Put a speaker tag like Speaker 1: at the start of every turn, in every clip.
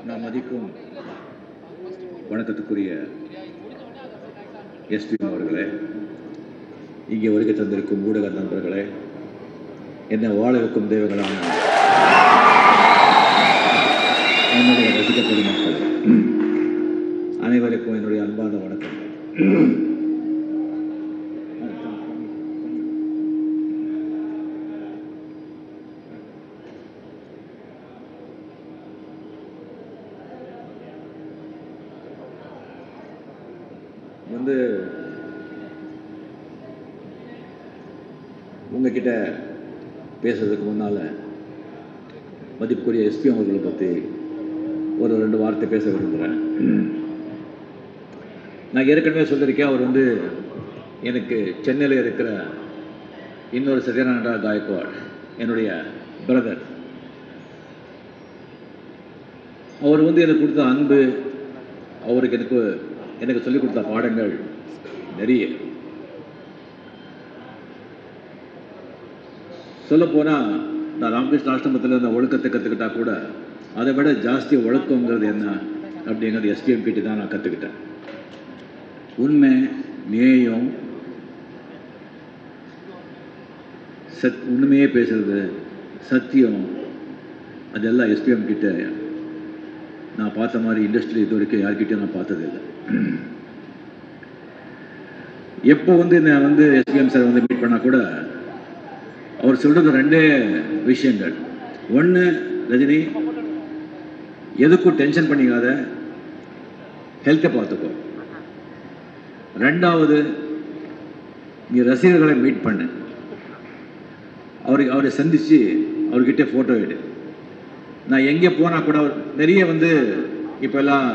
Speaker 1: நான் மதிக்கும் வணக்கத்துக்குரிய எஸ்பி அவர்களே, இங்கே வருகை தந்திருக்கும் ஊடக நண்பர்களே, என்னை வாழ வைக்கும் தெய்வங்களான என்னுடைய ரசிக பொதுமக்கள் அனைவருக்கும் என்னுடைய அன்பான வணக்கம். உங்ககிட்ட பேசுறதுக்கு முன்னால் மதிப்புக்குரிய எஸ்பி அவர்களை பற்றி ஒரு 2 வார்த்தை பேச விரும்புகிறேன். நான் ஏற்கனவே சொல்லியிருக்கேன், அவர் எனக்கு சென்னையில் இருக்கிற இன்னொரு சத்யநாராயண காயக்வாட் என்னுடைய பிரதர். அவர் எனக்கு கொடுத்த அன்பு, அவருக்கு எனக்கு சொல்லிக் கொடுத்த பாடங்கள் நிறைய. சொல்லப்போனால் நான் ராமகிருஷ்ண ஆசிரமத்தில் இந்த ஒழுக்கத்தை கற்றுக்கிட்டா கூட அதை விட ஜாஸ்தி ஒழுக்கங்கிறது என்ன அப்படிங்கிறது எஸ்பிஎம் கிட்ட தான் நான் கற்றுக்கிட்டேன். உண்மை, நேயம், உண்மையே பேசுறது, சத்தியம், அதெல்லாம் எஸ்பிஎம் கிட்ட நான் பார்த்த மாதிரி இண்டஸ்ட்ரி இது வரைக்கும் யார்கிட்டையும் நான் பார்த்ததில்லை. எப்போ நான் எஸ்பிஎம் சார் மீட் பண்ணால் கூட அவர் சொல்கிறது 2 விஷயங்கள். ஒன்று, ரஜினி எதுக்கும் டென்ஷன் பண்ணிக்காத, ஹெல்த்தை பார்த்துக்கோ. 2வது, நீ ரசிகர்களை மீட் பண்ணு, அவரை சந்தித்து அவர்கிட்ட ஃபோட்டோ எடு. நான் எங்கே போனால் கூட நிறைய இப்போல்லாம்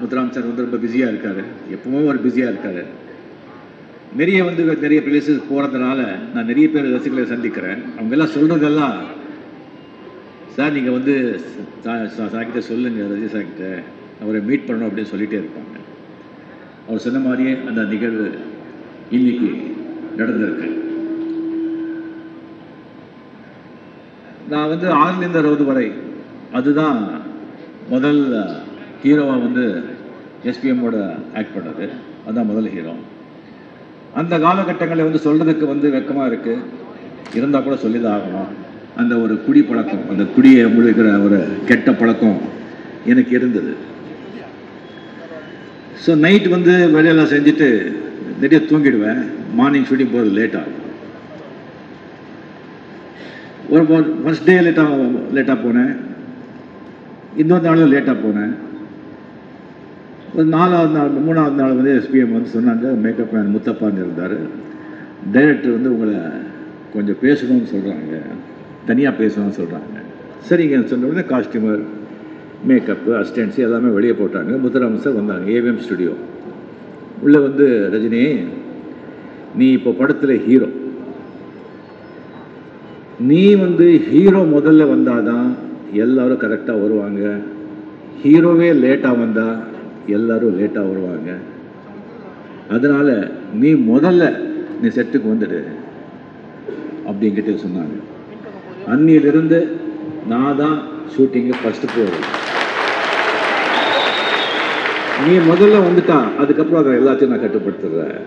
Speaker 1: முத்துராம் சார் ரொம்ப பிஸியாக இருக்கார், எப்பவுமே ஒரு பிஸியாக இருக்கார். நிறைய நிறைய பிளேஸஸ் போகிறதுனால நான் நிறைய பேர் ரசிகர்களை சந்திக்கிறேன். அவங்கெல்லாம் சொல்கிறதெல்லாம், சார் நீங்கள் சார்கிட்ட சொல்லுங்கள், ரஜினி சார்கிட்ட அவரை மீட் பண்ணணும் அப்படின்னு சொல்லிகிட்டே இருப்பாங்க. அவர் சொன்ன மாதிரியே அந்த நிகழ்வு இன்னைக்கு நடந்திருக்கு. நான் 6லேருந்து 60 வரை அதுதான் முதல் ஹீரோவாக எஸ்பிஎம்மோட ஆக்ட் பண்ணது. அதுதான் முதல் ஹீரோ. அந்த காலகட்டங்களில் சொல்கிறதுக்கு வெக்கமாக இருக்குது, இருந்தால் கூட சொல்லி தான் ஆகணும். அந்த ஒரு குடி பழக்கம், அந்த குடியை முழுகிற ஒரு கெட்ட பழக்கம் எனக்கு இருந்தது. ஸோ நைட் வேலையெல்லாம் செஞ்சுட்டு நிறைய தூங்கிடுவேன். மார்னிங் ஷூட்டிங் போகிறது லேட் ஆகும். ஒரு ஃபர்ஸ்ட் டே லேட்டாக போனேன், இன்னொரு நாளும் லேட்டாக போனேன். ஒரு 4வது நாள் 3வது நாள் எஸ்பிஎம் சொன்னாங்க, மேக்கப் மேன் முத்தப்பான்னு இருந்தார். டைரக்டர் உங்களை கொஞ்சம் பேசணும்னு சொல்கிறாங்க, தனியாக பேசணும்னு சொல்கிறாங்க. சரிங்க சொன்ன உடனே காஸ்டியூமர், மேக்கப்பு, அசிஸ்டன்ஸு எல்லாமே வெளியே போட்டாங்க. முத்துராமன் சார் வந்தாங்க, ஏவிஎம் ஸ்டுடியோ உள்ளே. ரஜினி, நீ இப்போ படத்தில் ஹீரோ, நீ ஹீரோ முதல்ல வந்தால் தான் எல்லோரும் கரெக்டாக வருவாங்க. ஹீரோவே லேட்டாக வந்தால் எல்லோரும் லேட்டாக வருவாங்க. அதனால் நீ முதல்ல நீ செட்டுக்கு வந்துடு அப்படிங்கிட்ட சொன்னாங்க. அன்னியிலிருந்து நான் தான் ஷூட்டிங்கு ஃபஸ்ட்டு போகிறேன். நீ முதல்ல வந்துட்டா அதுக்கப்புறம் அதை எல்லாத்தையும் நான் கட்டுப்படுத்துறேன்.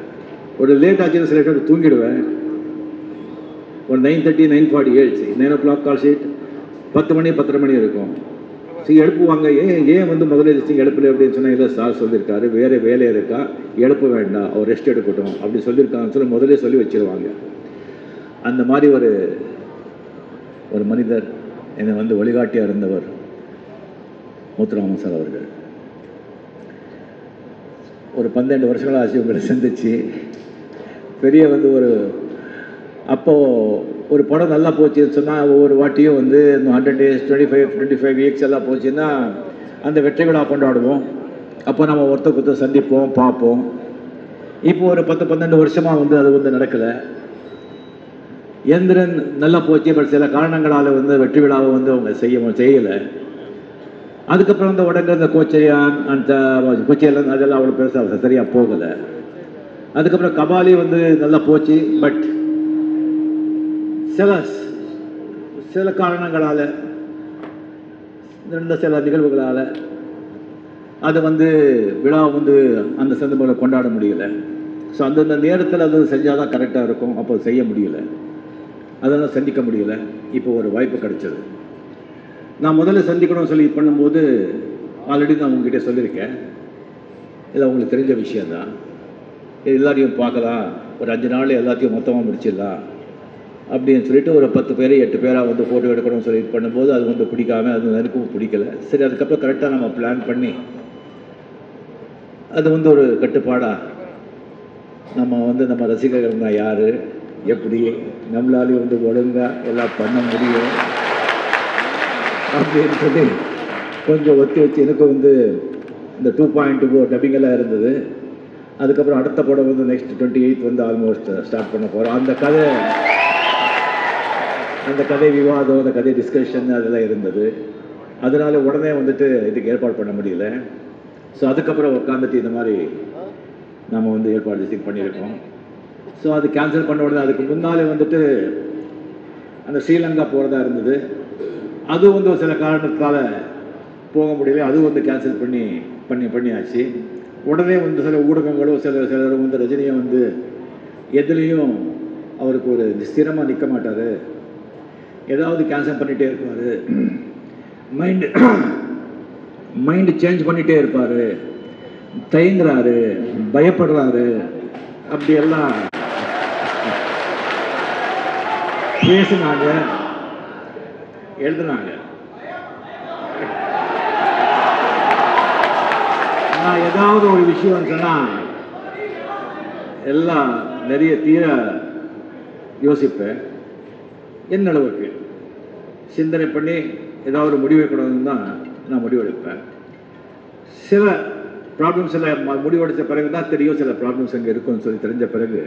Speaker 1: ஒரு லேட் ஆச்சுன்னா சில டைம் தூங்கிடுவேன். ஒரு 9:30 9:48 9 o'clock கால் ஷீட், 10 மணி 10:30 மணி இருக்கும். எழுப்புவாங்க, ஏன் முதல்ல எழுப்பல அப்படின்னு சொன்னால், இல்லை சார் சொல்லியிருக்காரு, வேறு வேலை இருக்கா, எழுப்ப வேண்டாம், அவர் ரெஸ்ட் எடுக்கட்டும் அப்படி சொல்லியிருக்காங்கன்னு சொல்லி முதலே சொல்லி வச்சிருவாங்க. அந்த மாதிரி ஒரு மனிதர் என்னை வழிகாட்டியாக இருந்தவர் முத்துராமன் சார் அவர்கள். ஒரு 12 வருஷங்களாக ஆச்சு உங்களை சந்திச்சு. பெரிய ஒரு அப்போது ஒரு படம் நல்லா போச்சுன்னு சொன்னால் ஒவ்வொரு வாட்டியும் 100 days 25 weeks எல்லாம் போச்சுன்னா அந்த வெற்றி விழா கொண்டாடுவோம். அப்போ நம்ம ஒருத்தர் சந்திப்போம், பார்ப்போம். இப்போ ஒரு 10-12 வருஷமாக அது நடக்கலை. எந்திரன் நல்லா போச்சு, பட் சில காரணங்களால் வெற்றி விழாவை அவங்க செய்யலை. அதுக்கப்புறம் உடனே இந்த கோச்சையான் அந்த கொச்சியெல்லாம் அதெல்லாம் அவ்வளோ பெருசாக சரியாக போகலை. அதுக்கப்புறம் கபாலி நல்லா போச்சு, பட் சில காரணங்களால் சில நிகழ்வுகளால் அதை வந்து விழா வந்து அந்த சந்தர்ப்பத்தில் கொண்டாட முடியலை. ஸோ அந்தந்த நேரத்தில் அது செஞ்சால் தான் கரெக்டாக இருக்கும். அப்போ செய்ய முடியலை, அதெல்லாம் சந்திக்க முடியலை. இப்போ ஒரு வாய்ப்பு கிடைச்சது. நான் முதல்ல சந்திக்கணும்னு சொல்லி பண்ணும்போது ஆல்ரெடி நான் உங்ககிட்ட சொல்லியிருக்கேன், இல்லை உங்களுக்கு தெரிஞ்ச விஷயந்தான், எல்லாரையும் பார்க்கலாம், ஒரு 5 நாள் எல்லாத்தையும் மொத்தமாக முடிச்சிடலாம் அப்படின்னு சொல்லிட்டு ஒரு 10 பேர் 8 பேராக வந்து ஃபோட்டோ எடுக்கணும்னு சொல்லிட்டு பண்ணும்போது அது வந்து பிடிக்காம, அது எனக்கும் பிடிக்கல. சரி, அதுக்கப்புறம் கரெக்டாக நம்ம பிளான் பண்ணி அது வந்து ஒரு கட்டுப்பாடாக நம்ம வந்து நம்ம ரசிகர்கள்னா யார், எப்படி நம்மளாலேயும் வந்து ஒழுங்காக எல்லாம் பண்ண முடியும் அப்படின்னு சொல்லி கொஞ்சம் ஒத்தி வச்சு எனக்கு வந்து இந்த 2.2 டப்பிங்கெல்லாம் இருந்தது. அதுக்கப்புறம் அடுத்த படம் வந்து நெக்ஸ்ட் 28 வந்து ஆல்மோஸ்ட் ஸ்டார்ட் பண்ண போகிறோம். அந்த கதை விவாதம், அந்த கதை டிஸ்கஷன் அதெல்லாம் இருந்தது. அதனால உடனே வந்துட்டு இதுக்கு ஏற்பாடு பண்ண முடியல. ஸோ அதுக்கப்புறம் உட்காந்துட்டு இந்த மாதிரி நம்ம வந்து ஏற்பாடு பண்ணியிருக்கோம். ஸோ அது கேன்சல் பண்ண உடனே அதுக்கு முன்னாலே வந்துட்டு அந்த ஸ்ரீலங்கா போகிறதா இருந்தது. அது வந்து ஒரு சில காரணத்தால் போக முடியல. அது வந்து கேன்சல் பண்ணியாச்சு. உடனே வந்து சில ஊடகங்களும் சிலரும் வந்து ரஜினியை வந்து எதுலேயும் அவருக்கு ஒரு ஸ்திரமாக நிற்க மாட்டார், ஏதாவது கேன்சல் பண்ணிகிட்டே இருப்பார், மைண்டு சேஞ்ச் பண்ணிகிட்டே இருப்பார், தயங்குறாரு, பயப்படுறாரு, அப்படியெல்லாம் பேசினாங்க, எழுதுனாங்க. நான் ஏதாவது ஒரு விஷயம் சொன்னால் எல்லாம் நிறைய தீர யோசிப்பேன். என் அளவுக்கு சிந்தனை பண்ணி ஏதாவது ஒரு முடிவெடுக்கணும்னு தான் நான் முடிவெடுப்பேன். சில ப்ராப்ளம்ஸ் எல்லாம் முடிவெடுத்த பிறகு தான் தெரியும் சில ப்ராப்ளம்ஸ் அங்கே இருக்குன்னு சொல்லி தெரிஞ்ச பிறகு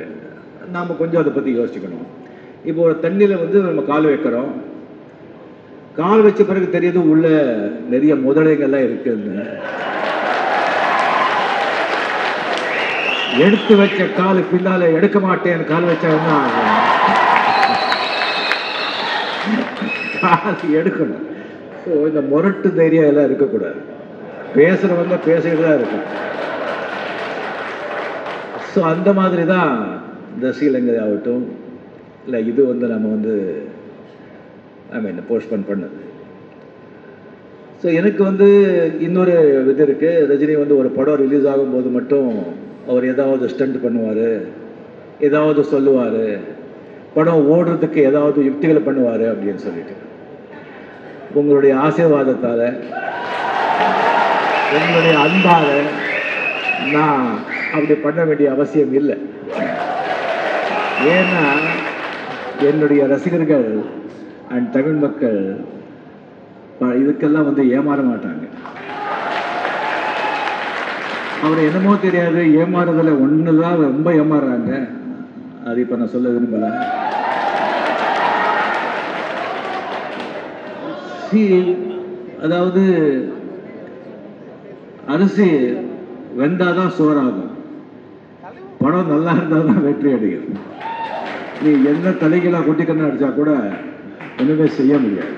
Speaker 1: நாம் கொஞ்சம் அதை பற்றி யோசிக்கணும். இப்போ ஒரு தண்ணியில் வந்து நம்ம கால் வைக்கிறோம், கால் வச்ச பிறகு தெரியுது உள்ள நிறைய முதலைகள்லாம் இருக்குன்னு. எடுத்து வச்ச காலு பின்னால எடுக்க மாட்டேன் கால் வச்சா கால் எடுக்கணும். ஸோ இந்த முரட்டு தைரியம் எல்லாம் இருக்கக்கூடாது, பேசுறவங்க பேசிக்கிட்டு தான் இருக்கும். ஸோ அந்த மாதிரி தான் இந்த ஸ்ரீலங்கை ஆகட்டும், இல்லை இது வந்து நம்ம வந்து போஸ்ட்போன் பண்ணது. ஸோ எனக்கு வந்து இன்னொரு இது இருக்குது. ரஜினி வந்து ஒரு படம் ரிலீஸ் ஆகும்போது மட்டும் அவர் ஏதாவது ஸ்டண்ட் பண்ணுவார், ஏதாவது சொல்லுவார், படம் ஓடுறதுக்கு ஏதாவது யுக்திகளை பண்ணுவார் அப்படின்னு சொல்லிட்டு. உங்களுடைய ஆசீர்வாதத்தால், உங்களுடைய அன்பால் நான் அப்படி பண்ண வேண்டிய அவசியம் இல்லை. ஏன்னா என்னுடைய ரசிகர்கள் அண்ட் தமிழ் மக்கள் இதுக்கெல்லாம் வந்து ஏமாற மாட்டாங்க. அவர் என்னமோ தெரியாது, ஏமாறுறதுல ஒன்று தான் ரொம்ப ஏமாறுறாங்க. அது இப்போ நான் சொல்ல விரும்பல. அதாவது அரிசி வெந்தாதான் சோறாகும், படம் நல்லா இருந்தால் தான் வெற்றி அடையும். நீ என்ன தலைகளாக கொட்டிக்கன்னு அடித்தா கூட ஒன்றுமே செய்ய முடியாது.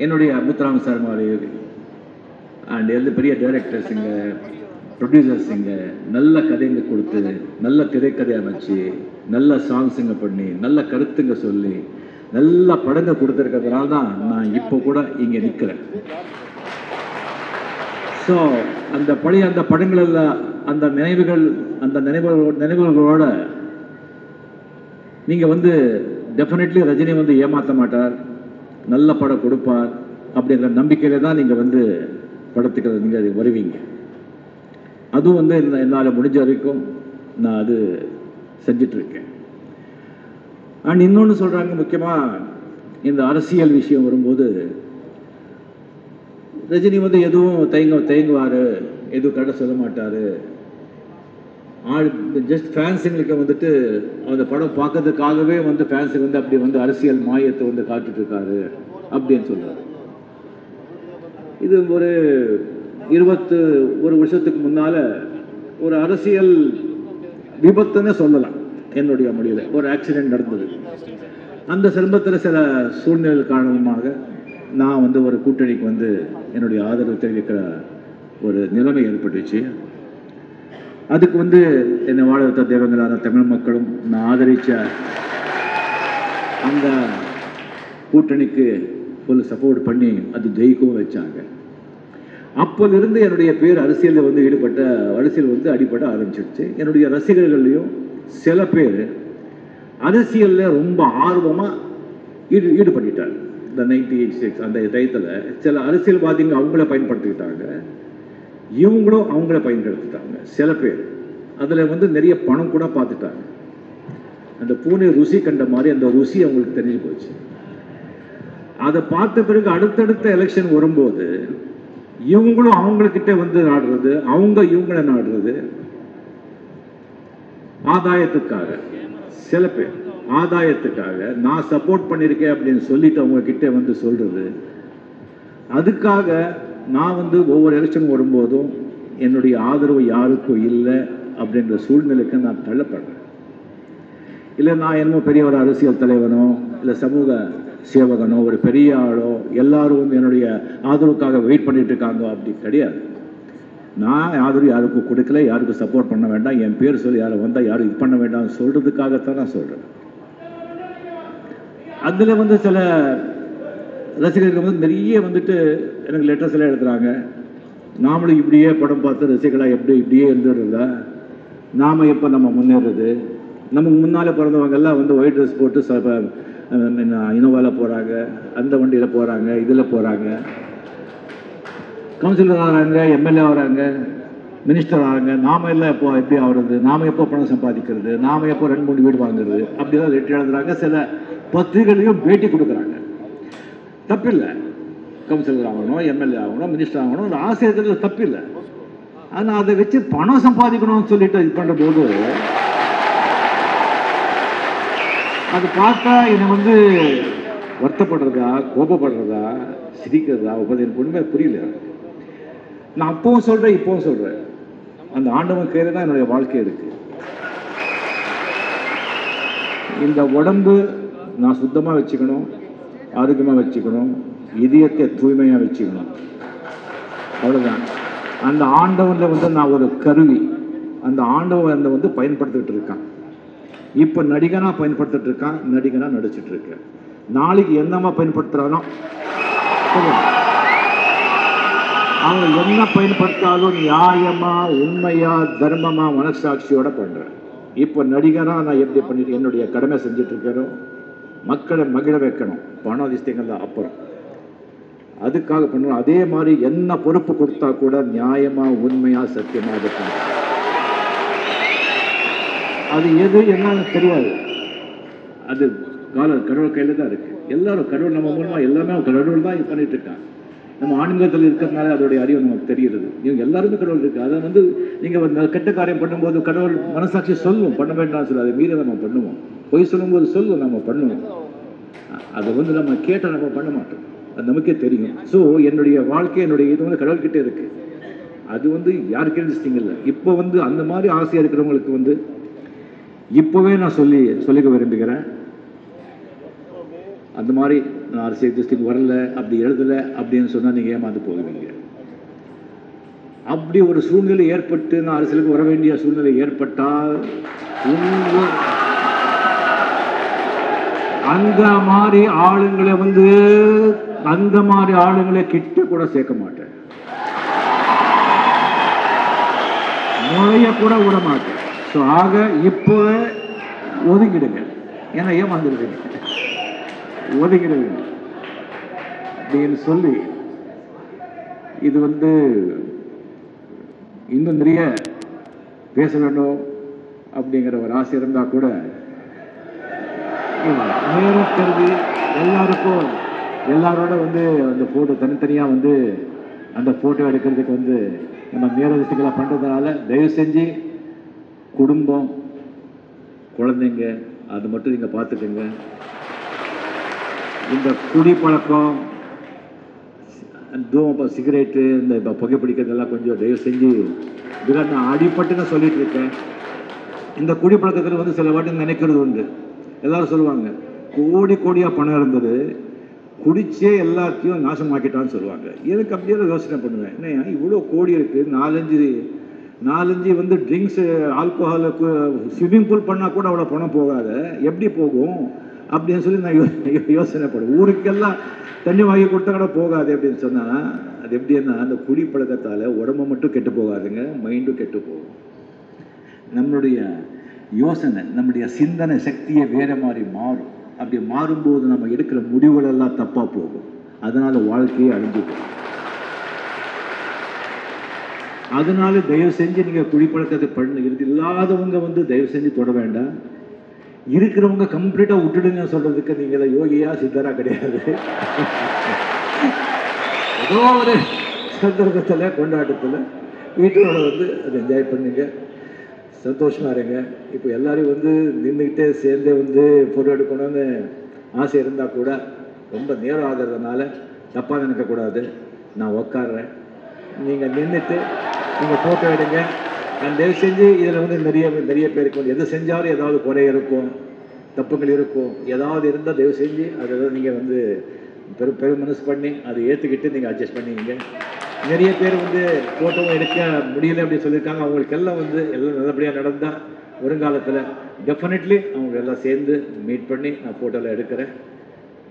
Speaker 1: என்னுடைய முத்துராம சார் மாதிரி அண்ட் எல்லா பெரிய டைரக்டர்ஸுங்க, ப்ரொடியூசர்ஸுங்க நல்ல கதைங்க கொடுத்து, நல்ல திரைக்கதை அமைச்சு, நல்ல சாங்ஸுங்க பண்ணி, நல்ல கருத்துங்க சொல்லி, நல்ல படங்க கொடுத்துருக்கிறதுனால தான் நான் இப்போ கூட இங்கே நிற்கிறேன். ஸோ அந்த படங்களில் அந்த நினைவுகளோட நீங்கள் வந்து டெஃபினெட்லி ரஜினி வந்து ஏமாற்ற மாட்டார், நல்ல படம் கொடுப்பார் அப்படிங்கிற நம்பிக்கையில் தான் நீங்கள் வந்து படத்துக்கு நீங்கள் வருவீங்க. அதுவும் வந்து என்னால் முடிஞ்ச வரைக்கும் நான் அது செஞ்சிட்ருக்கேன். அண்ட் இன்னொன்று சொல்கிறாங்க, முக்கியமாக இந்த அரசியல் விஷயம் வரும்போது ரஜினி வந்து எதுவும் தயங்குவார், எதுவும் கடை சொல்ல மாட்டார். ஜஸ்ட் ஃபேன்ஸுங்களுக்கு வந்துட்டு அந்த படம் பார்க்கறதுக்காகவே வந்து ஃபேன்ஸுக்கு வந்து அப்படி வந்து அரசியல் மாயத்தை வந்து காட்டிட்டு அப்படின்னு சொல்கிறார். இது ஒரு 21 வருஷத்துக்கு முன்னால் ஒரு அரசியல் விபத்துன்னு சொல்லலாம். என்னுடைய மொழியில் ஒரு ஆக்சிடென்ட் நடந்தது. அந்த சம்பவத்தில் சில சூழ்நிலை காரணமாக நான் வந்து ஒரு கூட்டணிக்கு வந்து என்னுடைய ஆதரவு தெரிவிக்கிற ஒரு நிலைமை ஏற்பட்டுச்சு. அதுக்கு வந்து என்னை வாழ வைத்த தெய்வங்களான தமிழ் மக்களும் நான் ஆதரித்த அந்த கூட்டணிக்கு ஃபுல் சப்போர்ட் பண்ணி அது ஜெயிக்கவும் வச்சாங்க. அப்போதிருந்து என்னுடைய பேர் அரசியலில் வந்து அரசியல் வந்து அடிபட ஆரம்பிச்சிடுச்சு. என்னுடைய ரசிகர்கள்லையும் சில பேர் அரசியலில் ரொம்ப ஆர்வமாக ஈடுபட்டுட்டாங்க. இந்த 1986 அந்த டயத்தில் சில அரசியல்வாதிங்க அவங்கள பயன்படுத்திக்கிட்டாங்க, இவங்களும் அவங்கள பயன்படுத்திட்டாங்க. சில பேர் அதில் வந்து நிறைய பணம் கூட பார்த்துட்டாங்க. அந்த பூனை ருசி கண்ட மாதிரி அந்த ருசி அவங்களுக்கு தெரிஞ்சு போச்சு. அதை பார்த்த பிறகு அடுத்தடுத்த எலெக்ஷன் வரும்போது இவங்களும் அவங்கக்கிட்ட வந்து நாடுறது, அவங்க இவங்களை நாடுறது ஆதாயத்துக்காக. சில பேர் ஆதாயத்துக்காக நான் சப்போர்ட் பண்ணியிருக்கேன் அப்படின்னு சொல்லிட்டு அவங்க கிட்ட வந்து சொல்றது. அதுக்காக நான் வந்து ஒவ்வொரு எலெக்ஷன் வரும்போதும் என்னுடைய ஆதரவு யாருக்கும் இல்லை அப்படின்ற சூழ்நிலைக்கு நான் தள்ளப்படுறேன். இல்லை நான் என்னமோ பெரிய ஒரு அரசியல் தலைவனோ இல்லை சமூக சேவகனோ ஒரு பெரிய ஆளோ எல்லாரும் வந்து என்னுடைய ஆதரவுக்காக வெயிட் பண்ணிட்டு இருக்காங்க, அப்படி கிடையாது. நான் ஆதரவு யாருக்கும் கொடுக்கல, யாருக்கும் சப்போர்ட் பண்ண வேண்டாம், என் பேர் சொல்லி யாரும் வந்தால் யாரும் இது பண்ண வேண்டாம் சொல்றதுக்காகத்தான் நான் சொல்கிறேன். அதில் வந்து சில ரசிகர்கள் வந்து நிறைய வந்துட்டு எனக்கு லெட்டர்ஸ் எல்லாம் எழுதுறாங்க. நாமளும் இப்படியே படம் பார்த்து ரசிகர்களாக இப்படியே இருந்துடுறதா, நாம் எப்போ நம்ம முன்னேறது, நமக்கு முன்னால் பிறந்தவங்க எல்லாம் வந்து ஒயிட் ட்ரெஸ் போட்டு இனோவாவில் போகிறாங்க, அந்த வண்டியில் போகிறாங்க, இதில் போகிறாங்க, கவுன்சிலர் ஆகிறாங்க, எம்எல்ஏ ஆகிறாங்க, மினிஸ்டர் ஆகிறாங்க. நாம் எல்லாம் எப்போ எப்படி ஆகுறது, நாம் எப்போ பணம் சம்பாதிக்கிறது, நாம் எப்போ 2-3 வீடு வாங்குறது, அப்படிதான் லெட்டர் எழுதுறாங்க. சில பத்திரிகைகளையும் பேட்டி கொடுக்குறாங்க. தப்பில்லை, கவுன்சிலர் ஆகணும், எம்எல்ஏ ஆகணும், மினிஸ்டர் ஆகணும், ஒரு ஆசை இருக்கிறது தப்பில்லை. ஆனால் அதை வச்சு பணம் சம்பாதிக்கணும்னு சொல்லிட்டு இது பண்ணுற போது அது பார்த்தா என்னை வந்து வருத்தப்படுறதா, கோபப்படுறதா, சிரிக்கிறதா, எனக்கு ஒன்றுமே புரியல. நான் அப்பவும் சொல்கிறேன், இப்பவும் சொல்கிறேன், அந்த ஆண்டவன் கையில் தான் என்னுடைய வாழ்க்கை இருக்கு. இந்த உடம்பு நான் சுத்தமாக வச்சுக்கணும், ஆரோக்கியமாக வச்சுக்கணும், இதயத்தை தூய்மையாக வச்சுக்கணும், அவ்வளோதான். அந்த ஆண்டவனில் வந்து நான் ஒரு கருவி, அந்த ஆண்டவன் வந்து பயன்படுத்திட்டு இருக்கான். இப்போ நடிகனாக பயன்படுத்திட்டு இருக்கான், நடிகனாக நடிச்சிட்டு இருக்கேன். நாளைக்கு என்னமா பயன்படுத்துகிறானோ அவன் என்ன பயன்படுத்தாலும் நியாயமா, உண்மையா, தர்மமா, மனசாட்சியோட பண்றேன். இப்போ நடிகனாக நான் எப்படி பண்ணிட்டு என்னுடைய கடமை செஞ்சுட்டு இருக்கிறோம், மக்களை மகிழ வைக்கணும், பண அதிர்ஷ்டங்கள் தான் அப்புறம், அதுக்காக பண்ணுவோம். அதே மாதிரி என்ன பொறுப்பு கொடுத்தா கூட நியாயமா, உண்மையா, சத்தியமா இருக்கும். அது எது என்னன்னு தெரியாது, அது கடவுள் கையில தான் இருக்கு. எல்லாரும் கடவுள் நம்ம மூலமா எல்லாமே கடவுள் தான் இது பண்ணிட்டு இருக்காங்க. நம்ம ஆன்மீகத்தில் இருக்கிறதுனால அதோடைய அறிவு நமக்கு தெரிகிறது. இவங்க எல்லாருமே கடவுள் இருக்கு. அதை வந்து நீங்க கெட்ட காரியம் பண்ணும்போது கடவுள் மனசாட்சி சொல்லும், பண்ண வேண்டாம்னு சொல்லி அதை மீறி நம்ம பண்ணுவோம். பொய் சொல்லும்போது சொல்லும், நம்ம பண்ணுவோம். அதை வந்து நம்ம கேட்டால் நம்ம பண்ண மாட்டோம், அது நமக்கே தெரியும். ஸோ என்னுடைய வாழ்க்கை, என்னுடைய இது வந்து கடவுள்கிட்டே இருக்கு. அது வந்து யாருக்கே டிஸ்டிங் இல்லை. இப்போ வந்து அந்த மாதிரி ஆசையாக இருக்கிறவங்களுக்கு வந்து இப்போவே நான் சொல்லிக்க விரும்புகிறேன், அந்த மாதிரி நான் அரசியல் டிஸ்டிங் வரல, அப்படி எழுதலை அப்படின்னு சொன்னால் நீங்கள் ஏமாந்து போகுவீங்க. அப்படி ஒரு சூழ்நிலை ஏற்பட்டு நான் அரசியலுக்கு வர வேண்டிய சூழ்நிலை ஏற்பட்டால் அந்த மாதிரி ஆளுங்களை வந்து அந்த மாதிரி ஆளுங்களை கிட்ட கூட சேர்க்க மாட்டேன், நுழைய கூட விட மாட்டேன். ஸோ ஆக இப்போ ஒதுங்கிடுங்க, ஏன்னா ஏமாந்துருவீங்க, ஒதுங்கிடுவீங்க அப்படின்னு சொல்லி இது வந்து இன்னும் நிறைய பேச வேண்டும் அப்படிங்கிற ஒரு ஆசை இருந்தால் கூட நேரம் கருதி எல்லாருக்கும் எல்லாரோட வந்து அந்த ஃபோட்டோ தனித்தனியாக வந்து அந்த ஃபோட்டோ எடுக்கிறதுக்கு வந்து நம்ம நேரடிகளாக பண்ணுறதுனால தயவு செஞ்சு குடும்பம், குழந்தைங்க அது மட்டும் நீங்கள் பார்த்துக்கோங்க. இந்த குடிப்பழக்கம், சிகரெட்டு, இந்த புகைப்பிடிக்கிறதெல்லாம் கொஞ்சம் தயவு செஞ்சு, இதுக்காக நான் அடிப்பட்டு நான் சொல்லிட்டு இருக்கேன். இந்த குடிப்பழக்கத்தில் வந்து சில வாட்டி நினைக்கிறது உண்டு. எல்லாரும் சொல்லுவாங்க கோடி கோடியாக பணம் இருந்தது, குடிச்சே எல்லாத்தையும் நாசமாக்கிட்டான்னு சொல்லுவாங்க. எனக்கு அப்படியே யோசனை பண்ணுவேன், என்ன இவ்வளோ கோடி இருக்குது, நாலஞ்சு வந்து ட்ரிங்க்ஸு ஆல்கோஹாலுக்கு ஸ்விம்மிங் பூல் பண்ணால் கூட அவ்வளோ பணம் போகாத, எப்படி போகும் அப்படின்னு சொல்லி நான் யோசனை பண்ணுவேன். ஊருக்கெல்லாம் தண்ணி வாங்கி கொடுத்தா கூட போகாது அப்படின்னு சொன்னால், அது எப்படின்னா அந்த குடி பழக்கத்தால் உடம்பு மட்டும் கெட்டு போகாதுங்க, மைண்டும் கெட்டு போகும். நம்மளுடைய யோசனை, நம்முடைய சிந்தனை சக்தியை வேறு மாதிரி மாறும். அப்படி மாறும்போது நம்ம எடுக்கிற முடிவுகளெல்லாம் தப்பாக போகும். அதனால் வாழ்க்கையை அழிஞ்சு போகும். அதனால தயவு செஞ்சு நீங்கள் குடிப்பழக்கத்தை இல்லாதவங்க வந்து தயவு செஞ்சு தொட வேண்டாம். இருக்கிறவங்க கம்ப்ளீட்டாக விட்டுடுங்க சொல்கிறதுக்கு நீங்கள் யோகியா சித்தரா கிடையாது. ஏதோ ஒரு சந்தர்ப்பத்தில் கொண்டாட்டத்தில் வீட்டோட வந்து அதை என்ஜாய் பண்ணுங்க, சந்தோஷமாக இருங்க. இப்போ எல்லாரையும் வந்து நின்றுக்கிட்டே சேர்ந்தே வந்து ஃபோட்டோ எடுக்கணும்னு ஆசை இருந்தால் கூட ரொம்ப நேரம் ஆகிறதுனால தப்பாக நினைக்கக்கூடாது. நான் உட்காடுறேன், நீங்கள் நின்றுட்டு நீங்கள் ஃபோட்டோ எடுங்க. நான் தயவு செஞ்சு இதில் வந்து நிறைய பேருக்கு வந்து எது செஞ்சாலும் ஏதாவது குறை இருக்கும், தப்புகள் இருக்கும். ஏதாவது இருந்தால் தயவு செஞ்சு அதை நீங்கள் வந்து பெரும் மனசு பண்ணி அதை ஏற்றுக்கிட்டு நீங்கள் அட்ஜஸ்ட் பண்ணிங்க. நிறைய பேர் வந்து ஃபோட்டோவும் எடுக்க முடியல அப்படின்னு சொல்லியிருக்காங்க. அவங்களுக்கெல்லாம் வந்து எல்லாம் நல்லபடியாக நடந்தால் வருங்காலத்தில் டெஃபினெட்லி அவங்க எல்லாம் சேர்ந்து மீட் பண்ணி நான் ஃபோட்டோவில் எடுக்கிறேன்.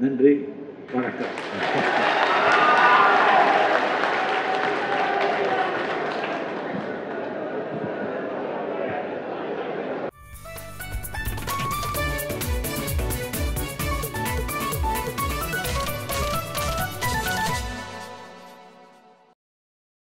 Speaker 1: நன்றி, வணக்கம்.